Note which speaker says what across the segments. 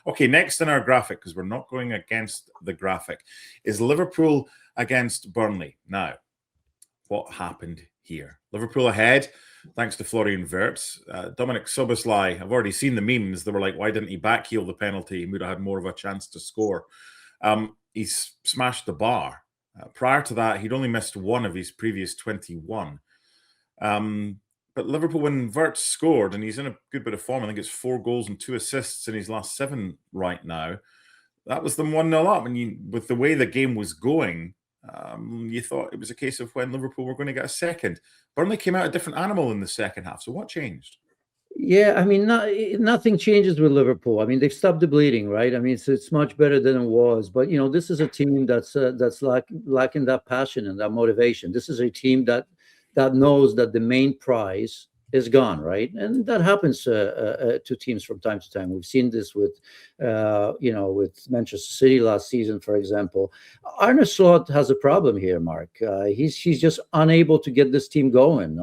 Speaker 1: Okay, next in our graphic, because we're not going against the graphic, is Liverpool against Burnley. Now, what happened here? Liverpool ahead, thanks to Florian Wirtz. Dominic Szoboszlai, I've already seen the memes. They were like, why didn't he backheel the penalty? He would have had more of a chance to score. He's smashed the bar. Prior to that, he'd only missed one of his previous 21. But Liverpool, when Wirtz scored, and he's in a good bit of form, I think it's 4 goals and 2 assists in his last 7 right now, that was them 1-0 up. And with the way the game was going, you thought it was a case of when Liverpool were going to get a second. Burnley came out a different animal in the second half. So what changed?
Speaker 2: Yeah, I mean, nothing changes with Liverpool. I mean, they've stopped the bleeding, right? I mean, it's much better than it was. But, this is a team that's lacking that passion and that motivation. This is a team that knows that the main prize is gone, right? And that happens to teams from time to time. We've seen this with Manchester City last season, for example. Arne Slot has a problem here, Mark. He's just unable to get this team going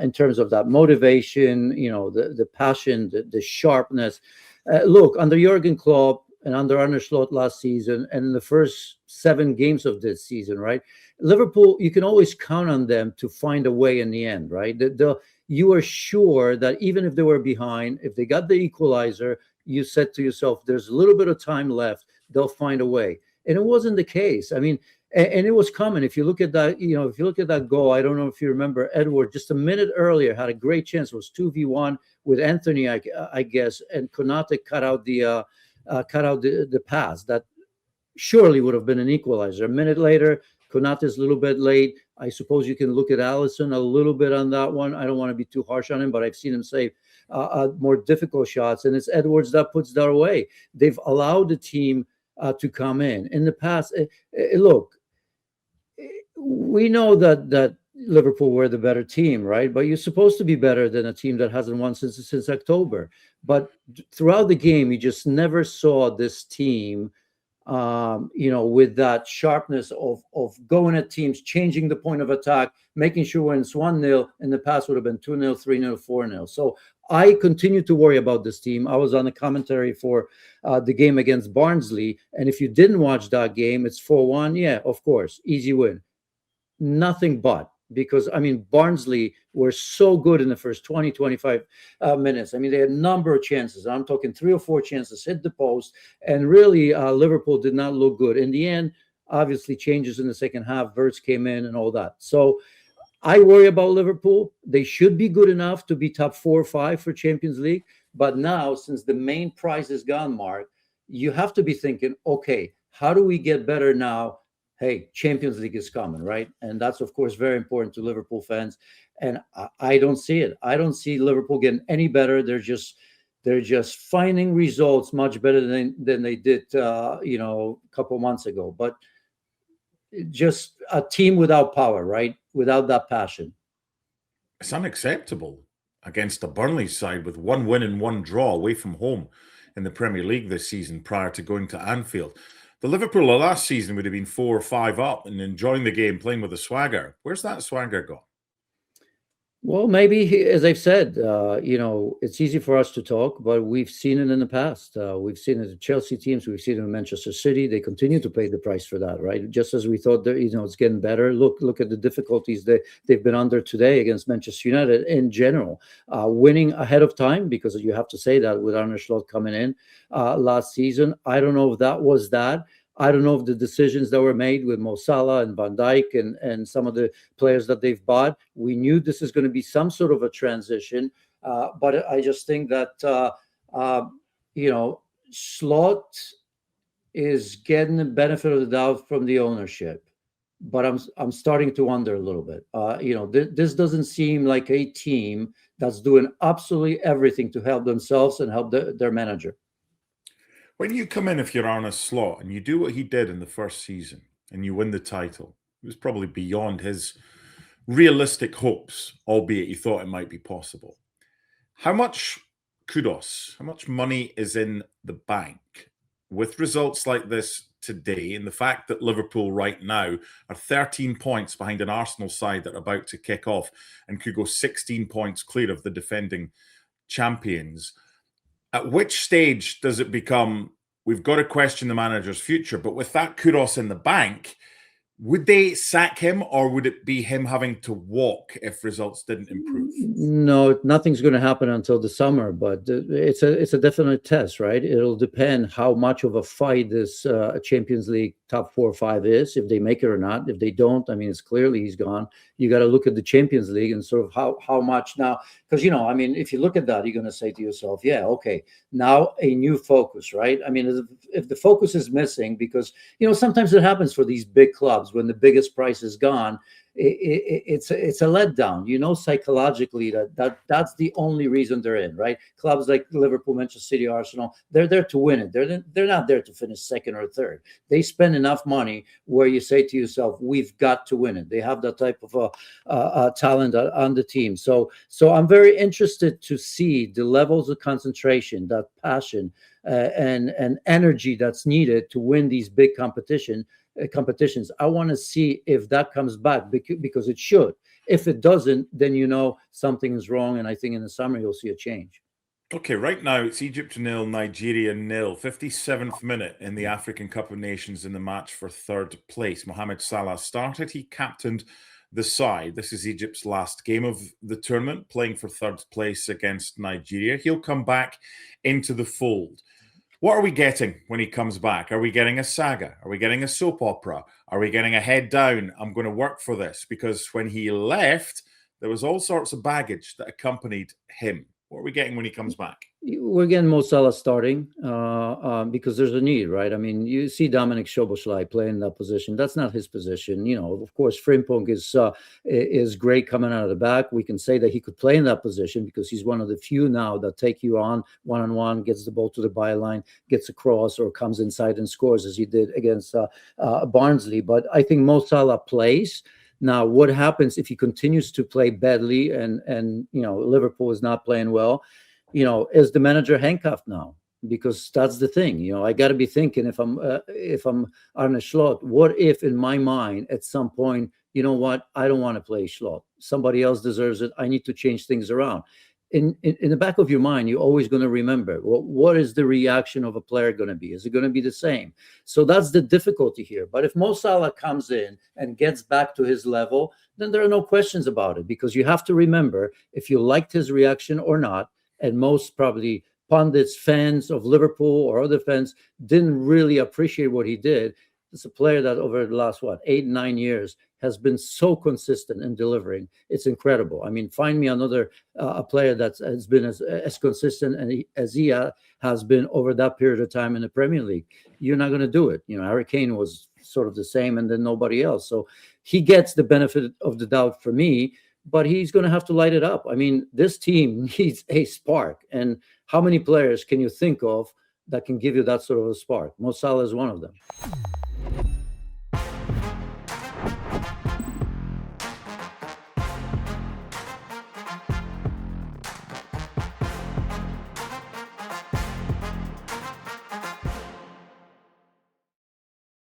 Speaker 2: in terms of that motivation, the passion, the sharpness. Look, under Jurgen Klopp and under Arne Slot last season, and in the first 7 games of this season, right? Liverpool, you can always count on them to find a way in the end, right? You are sure that even if they were behind, if they got the equalizer, you said to yourself, there's a little bit of time left, they'll find a way. And it wasn't the case. I mean, and it was coming. If you look at that, if you look at that goal, I don't know if you remember, Edward, just a minute earlier, had a great chance. It was 2v1 with Anthony, I guess, and Konate cut out the pass. That surely would have been an equalizer. A minute later, Konate's a little bit late. I suppose you can look at Alisson a little bit on that one. I don't want to be too harsh on him, but I've seen him save more difficult shots, and it's Edwards that puts that away. They've allowed the team to come in. In the past, look, we know that Liverpool were the better team, right? But you're supposed to be better than a team that hasn't won since October. But throughout the game, you just never saw this team with that sharpness of going at teams, changing the point of attack, making sure when it's 1-0, in the past would have been 2-0, 3-0, 4-0. So I continue to worry about this team. I was on the commentary for the game against Barnsley, and if you didn't watch that game, it's 4-1. Yeah, of course, easy win. Nothing but. Because, I mean, Barnsley were so good in the first 20, 25 minutes. I mean, they had a number of chances. I'm talking 3 or 4 chances, hit the post. And really, Liverpool did not look good. In the end, obviously, changes in the second half. Wirtz came in and all that. So I worry about Liverpool. They should be good enough to be top 4 or 5 for Champions League. But now, since the main prize is gone, Mark, you have to be thinking, okay, how do we get better now? Hey, Champions League is coming, right? And that's, of course, very important to Liverpool fans. And I don't see it. I don't see Liverpool getting any better. They're just finding results much better than they did, a couple months ago. But just a team without power, right? Without that passion.
Speaker 1: It's unacceptable against the Burnley side with 1 win and 1 draw away from home in the Premier League this season prior to going to Anfield. The Liverpool of last season would have been 4 or 5 up and enjoying the game, playing with a swagger. Where's that swagger gone?
Speaker 2: Well, maybe, as I've said, it's easy for us to talk, but we've seen it in the past. We've seen it in Chelsea teams. We've seen it in Manchester City. They continue to pay the price for that, right? Just as we thought that, it's getting better. Look at the difficulties they've been under today against Manchester United in general. Winning ahead of time, because you have to say that with Arne Slot coming in last season. I don't know if that was that. I don't know if the decisions that were made with Mo Salah and Van Dijk and some of the players that they've bought, we knew this is going to be some sort of a transition. But I just think that, Slot is getting the benefit of the doubt from the ownership. But I'm starting to wonder a little bit. This doesn't seem like a team that's doing absolutely everything to help themselves and help their manager.
Speaker 1: When you come in, if you're Arne Slot, and you do what he did in the first season, and you win the title, it was probably beyond his realistic hopes, albeit he thought it might be possible. How much kudos, how much money is in the bank with results like this today, and the fact that Liverpool right now are 13 points behind an Arsenal side that are about to kick off and could go 16 points clear of the defending champions? At which stage does it become, we've got to question the manager's future, but with that kudos in the bank, would they sack him, or would it be him having to walk if results didn't improve?
Speaker 2: No, nothing's going to happen until the summer, but it's a definite test, right? It'll depend how much of a fight this Champions League top 4 or 5 is, if they make it or not. If they don't, I mean, it's clearly he's gone. You got to look at the Champions League and sort of how much now, because, you know, I mean, if you look at that, you're going to say to yourself, yeah, okay, now a new focus, right? I mean, if the focus is missing, because, you know, sometimes it happens for these big clubs when the biggest price is gone. It's a letdown, you know, psychologically that's the only reason they're in, right? Clubs like Liverpool, Manchester City, Arsenal, they're there to win it. They're not there to finish second or third. They spend enough money where you say to yourself, we've got to win it. They have that type of talent on the team. So I'm very interested to see the levels of concentration, that passion and energy that's needed to win these big competitions. I want to see if that comes back, because it should. If it doesn't, then you know something is wrong, and I think in the summer you'll see a change.
Speaker 1: Okay, right now it's Egypt 0, Nigeria 0. 57th minute in the African Cup of Nations in the match for third place. Mohamed Salah started. He captained the side. This is Egypt's last game of the tournament, playing for third place against Nigeria. He'll come back into the fold. What are we getting when he comes back? Are we getting a saga? Are we getting a soap opera? Are we getting a head down? I'm going to work for this, because when he left, there was all sorts of baggage that accompanied him. What are we getting when he comes back?
Speaker 2: We're getting Mo Salah starting because there's a need, right? I mean, you see Dominic Szoboszlai playing that position. That's not his position. You know, of course, Frimpong is great coming out of the back. We can say that he could play in that position because he's one of the few now that take you on one-on-one, gets the ball to the byline, gets across, or comes inside and scores, as he did against Barnsley. But I think Mo Salah plays. Now, what happens if he continues to play badly and you know, Liverpool is not playing well? You know, is the manager handcuffed now? Because that's the thing. You know, I got to be thinking, if I'm Arne Slot, what if in my mind at some point, you know what, I don't want to play Slot. Somebody else deserves it. I need to change things around. In the back of your mind, you're always going to remember, well, what is the reaction of a player going to be? Is it going to be the same? So that's the difficulty here. But if Mo Salah comes in and gets back to his level, then there are no questions about it, because you have to remember, if you liked his reaction or not, and most probably pundits, fans of Liverpool or other fans didn't really appreciate what he did. It's a player that over the last, 8-9 years has been so consistent in delivering. It's incredible. I mean, find me another a player that has been as consistent as he has been over that period of time in the Premier League. You're not going to do it. You know, Harry Kane was sort of the same, and then nobody else. So he gets the benefit of the doubt for me, but he's going to have to light it up. I mean, this team needs a spark. And how many players can you think of that can give you that sort of a spark? Mo Salah is one of them.